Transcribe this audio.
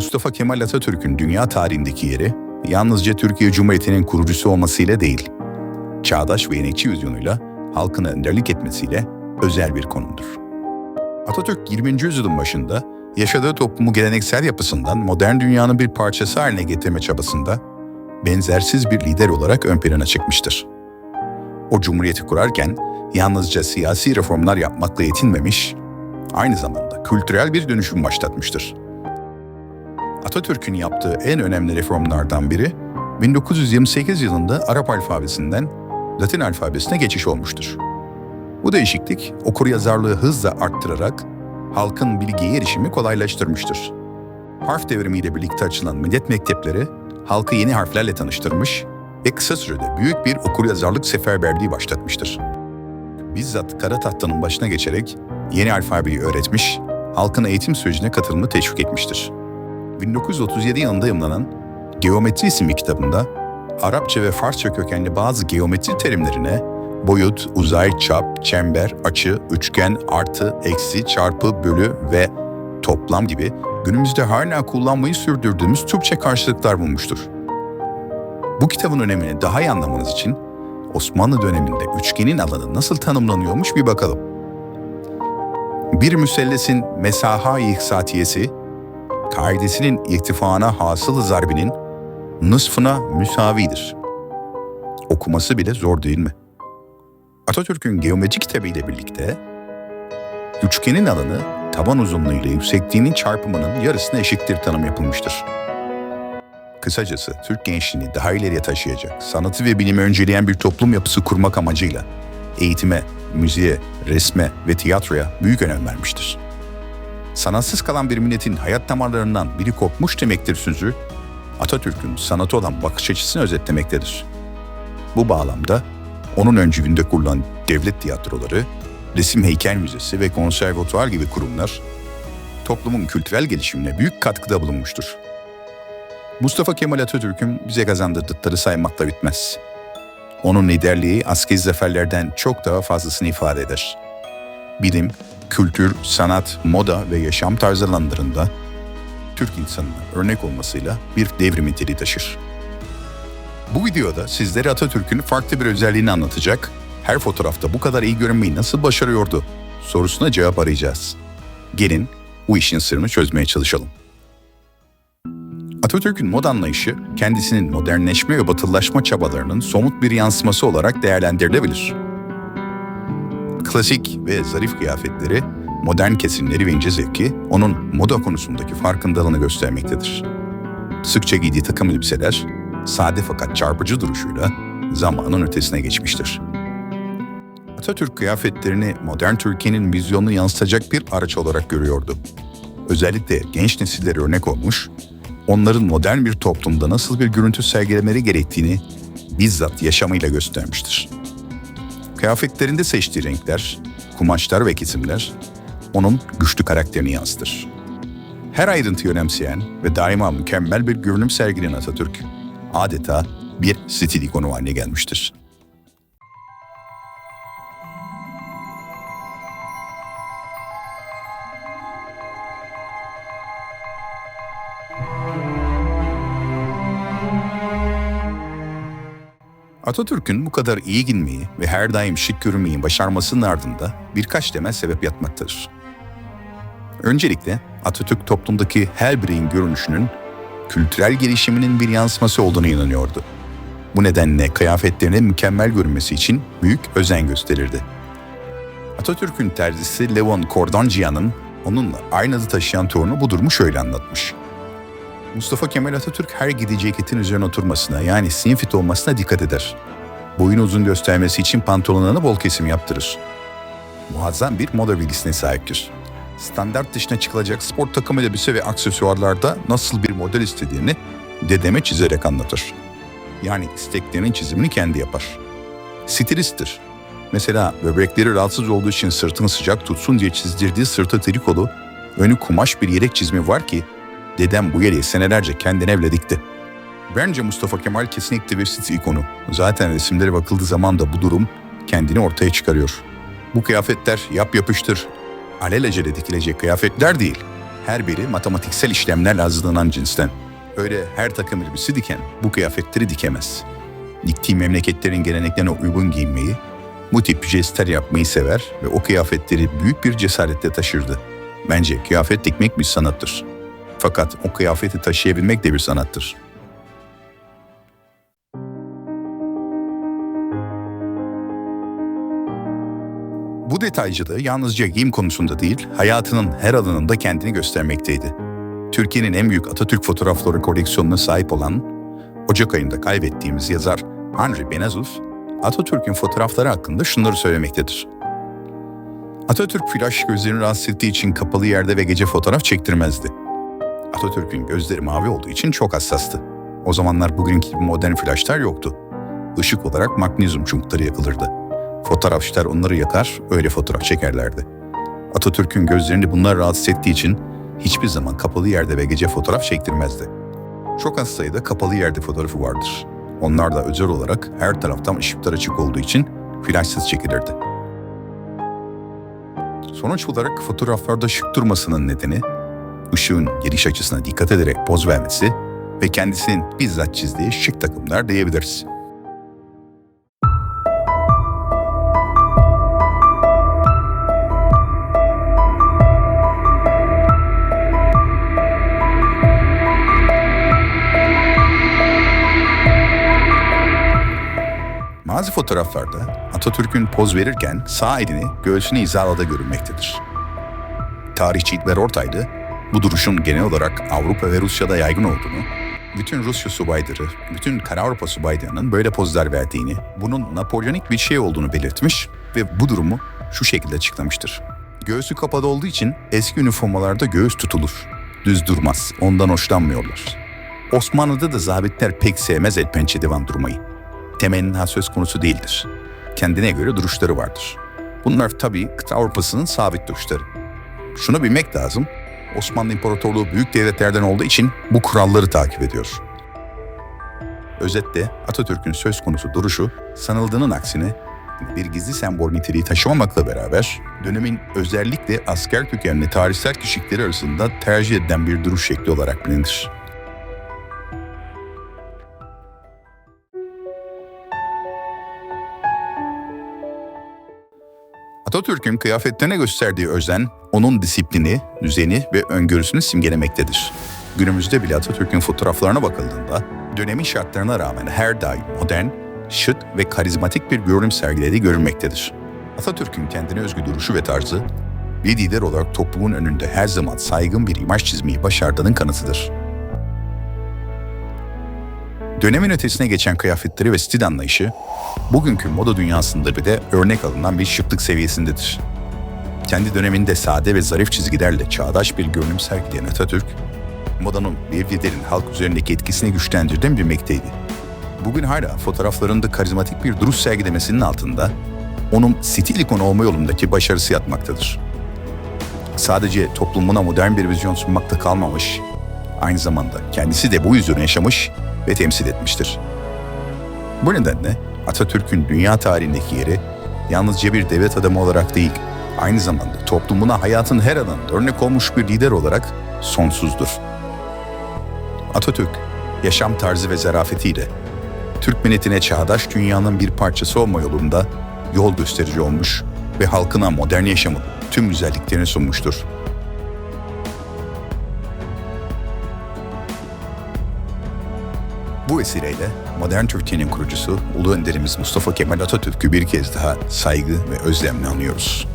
Mustafa Kemal Atatürk'ün dünya tarihindeki yeri yalnızca Türkiye Cumhuriyeti'nin kurucusu olmasıyla değil, çağdaş ve yenilikçi vizyonuyla halkına önderlik etmesiyle özel bir konumdur. Atatürk 20. yüzyılın başında yaşadığı toplumu geleneksel yapısından modern dünyanın bir parçası haline getirme çabasında benzersiz bir lider olarak ön plana çıkmıştır. O cumhuriyeti kurarken yalnızca siyasi reformlar yapmakla yetinmemiş, aynı zamanda kültürel bir dönüşüm başlatmıştır. Atatürk'ün yaptığı en önemli reformlardan biri 1928 yılında Arap alfabesinden Latin alfabesine geçiş olmuştur. Bu değişiklik okuryazarlığı hızla arttırarak halkın bilgiye erişimi kolaylaştırmıştır. Harf devrimiyle birlikte açılan millet mektepleri halkı yeni harflerle tanıştırmış ve kısa sürede büyük bir okuryazarlık seferberliği başlatmıştır. Bizzat kara tahtanın başına geçerek yeni alfabeyi öğretmiş, halkın eğitim sürecine katılımını teşvik etmiştir. 1937 yılında yayımlanan Geometri isimli kitabında Arapça ve Farsça kökenli bazı geometri terimlerine boyut, uzay, çap, çember, açı, üçgen, artı, eksi, çarpı, bölü ve toplam gibi günümüzde hala kullanmayı sürdürdüğümüz Türkçe karşılıklar bulmuştur. Bu kitabın önemini daha iyi anlamanız için Osmanlı döneminde üçgenin alanı nasıl tanımlanıyormuş bir bakalım. Bir müsellesin mesaha-i ihsatiyesi, kaidesinin irtifaına hasılı zarbinin nısfına müsavidir. Okuması bile zor değil mi? Atatürk'ün geometri kitabı ile birlikte üçgenin alanı taban uzunluğuyla yüksekliğinin çarpımının yarısına eşittir tanım yapılmıştır. Kısacası Türk gençliğini daha ileriye taşıyacak, sanatı ve bilimi önceleyen bir toplum yapısı kurmak amacıyla eğitime, müziğe, resme ve tiyatroya büyük önem vermiştir. Sanatsız kalan bir milletin hayat damarlarından biri kopmuş demektir sözü, Atatürk'ün sanata olan bakış açısını özetlemektedir. Bu bağlamda onun öncülüğünde kurulan devlet tiyatroları, resim heykel müzesi ve konservatuvar gibi kurumlar toplumun kültürel gelişimine büyük katkıda bulunmuştur. Mustafa Kemal Atatürk'ün bize kazandırdıkları saymakla bitmez. Onun liderliği askeri zaferlerden çok daha fazlasını ifade eder. Bilim, kültür, sanat, moda ve yaşam tarzı alanlarında Türk insanına örnek olmasıyla bir devrim niteliği taşır. Bu videoda sizlere Atatürk'ün farklı bir özelliğini anlatacak, her fotoğrafta bu kadar iyi görünmeyi nasıl başarıyordu sorusuna cevap arayacağız. Gelin bu işin sırrını çözmeye çalışalım. Atatürk'ün moda anlayışı, kendisinin modernleşme ve batılılaşma çabalarının somut bir yansıması olarak değerlendirilebilir. Klasik ve zarif kıyafetleri, modern kesimleri ve ince zevki onun moda konusundaki farkındalığını göstermektedir. Sıkça giydiği takım elbiseler, sade fakat çarpıcı duruşuyla zamanın ötesine geçmiştir. Atatürk kıyafetlerini modern Türkiye'nin vizyonunu yansıtacak bir araç olarak görüyordu. Özellikle genç nesillere örnek olmuş, onların modern bir toplumda nasıl bir görüntü sergilemeleri gerektiğini bizzat yaşamıyla göstermiştir. Kıyafetlerinde seçtiği renkler, kumaşlar ve kesimler onun güçlü karakterini yansıtır. Her ayrıntıyı önemseyen ve daima mükemmel bir görünüm sergileyen Atatürk, adeta bir stil ikonu haline gelmiştir. Atatürk'ün bu kadar iyi giyinmeyi ve her daim şık görünmeyi başarmasının ardında birkaç temel sebep yatmaktadır. Öncelikle Atatürk toplumdaki her bireyin görünüşünün kültürel gelişiminin bir yansıması olduğuna inanıyordu. Bu nedenle kıyafetlerinin mükemmel görünmesi için büyük özen gösterirdi. Atatürk'ün terzisi Levon Kordanciyan'ın onunla aynı adı taşıyan torunu bu durumu şöyle anlatmış. Mustafa Kemal Atatürk her giydiği ceketin üzerine oturmasına yani slim fit olmasına dikkat eder. Boyunu uzun göstermesi için pantolonlarına bol kesim yaptırır. Muazzam bir moda bilgisine sahiptir. Standart dışına çıkılacak spor takım elbise ve aksesuarlarda nasıl bir model istediğini dedeme çizerek anlatır. Yani isteklerinin çizimini kendi yapar. Stilisttir. Mesela böbrekleri rahatsız olduğu için sırtını sıcak tutsun diye çizdirdiği sırtı trikolu, önü kumaş bir yelek çizimi var ki dedem bu yeleği senelerce kendine evle dikti. Bence Mustafa Kemal kesinlikle bir stil ikonu. Zaten resimlere bakıldığı zaman da bu durum kendini ortaya çıkarıyor. Bu kıyafetler yap yapıştır, alelacele dikilecek kıyafetler değil. Her biri matematiksel işlemlerle hazırlanan cinsten. Öyle her takım elbise diken bu kıyafetleri dikemez. Diktiği memleketlerin geleneklerine uygun giyinmeyi, bu tip jestler yapmayı sever ve o kıyafetleri büyük bir cesaretle taşırdı. Bence kıyafet dikmek bir sanattır. Fakat o kıyafeti taşıyabilmek de bir sanattır. Bu detaycılığı yalnızca giyim konusunda değil, hayatının her alanında kendini göstermekteydi. Türkiye'nin en büyük Atatürk fotoğrafları koleksiyonuna sahip olan, Ocak ayında kaybettiğimiz yazar Henri Benazuz, Atatürk'ün fotoğrafları hakkında şunları söylemektedir. Atatürk flaş gözlerini rahatsız ettiği için kapalı yerde ve gece fotoğraf çektirmezdi. Atatürk'ün gözleri mavi olduğu için çok hassastı. O zamanlar bugünkü gibi modern flaşlar yoktu. Işık olarak magnezyum çubukları yakılırdı. Fotoğrafçılar onları yakar, öyle fotoğraf çekerlerdi. Atatürk'ün gözlerini bunlar rahatsız ettiği için hiçbir zaman kapalı yerde ve gece fotoğraf çektirmezdi. Çok az sayıda kapalı yerde fotoğrafı vardır. Onlar da özel olarak her taraftan ışıklar açık olduğu için flaşsız çekilirdi. Sonuç olarak fotoğraflarda şık durmasının nedeni, ışığın geliş açısına dikkat ederek poz vermesi ve kendisinin bizzat çizdiği şık takımlar diyebiliriz. Bazı fotoğraflarda Atatürk'ün poz verirken sağ elini göğsüne hizalada görülmektedir. Tarihçi İlber Ortaylı, bu duruşun genel olarak Avrupa ve Rusya'da yaygın olduğunu, bütün Rusya subayları, bütün Kara Avrupa subaylarının böyle pozlar verdiğini, bunun Napolyonik bir şey olduğunu belirtmiş ve bu durumu şu şekilde açıklamıştır. Göğsü kapalı olduğu için eski üniformalarda göğüs tutulur. Düz durmaz, ondan hoşlanmıyorlar. Osmanlı'da da zabitler pek sevmez el pençe divan durmayı. Temenni söz konusu değildir. Kendine göre duruşları vardır. Bunlar tabii kıta Avrupa'sının sabit duruşları. Şunu bilmek lazım, Osmanlı İmparatorluğu büyük devletlerden olduğu için bu kuralları takip ediyor. Özetle Atatürk'ün söz konusu duruşu, sanıldığının aksine bir gizli sembol niteliği taşımamakla beraber, dönemin özellikle asker kökenli tarihsel kişilikleri arasında tercih edilen bir duruş şekli olarak bilinir. Atatürk'ün kıyafetlerine gösterdiği özen, onun disiplini, düzeni ve öngörüsünü simgelemektedir. Günümüzde bile Atatürk'ün fotoğraflarına bakıldığında, dönemin şartlarına rağmen her daim modern, şık ve karizmatik bir görünüm sergilediği görülmektedir. Atatürk'ün kendine özgü duruşu ve tarzı, bir lider olarak toplumun önünde her zaman saygın bir imaj çizmeyi başardığının kanıtıdır. Dönemin ötesine geçen kıyafetleri ve stil anlayışı, bugünkü moda dünyasında bile örnek alınan bir şıklık seviyesindedir. Kendi döneminde sade ve zarif çizgilerle çağdaş bir görünüm sergileyen Atatürk, modanın bir liderin halk üzerindeki etkisini güçlendirdiğini bilmekteydi. Bugün hala fotoğraflarında karizmatik bir duruş sergilemesinin altında, onun stil ikonu olma yolundaki başarısı yatmaktadır. Sadece toplumuna modern bir vizyon sunmakta kalmamış, aynı zamanda kendisi de bu vizyonu yaşamış ve temsil etmiştir. Bu nedenle Atatürk'ün dünya tarihindeki yeri yalnızca bir devlet adamı olarak değil, aynı zamanda toplumuna hayatın her alanında örnek olmuş bir lider olarak sonsuzdur. Atatürk, yaşam tarzı ve zarafetiyle Türk milletine çağdaş dünyanın bir parçası olma yolunda yol gösterici olmuş ve halkına modern yaşamın tüm güzelliklerini sunmuştur. Bu vesileyle modern Türkiye'nin kurucusu Ulu Önderimiz Mustafa Kemal Atatürk'ü bir kez daha saygı ve özlemle anıyoruz.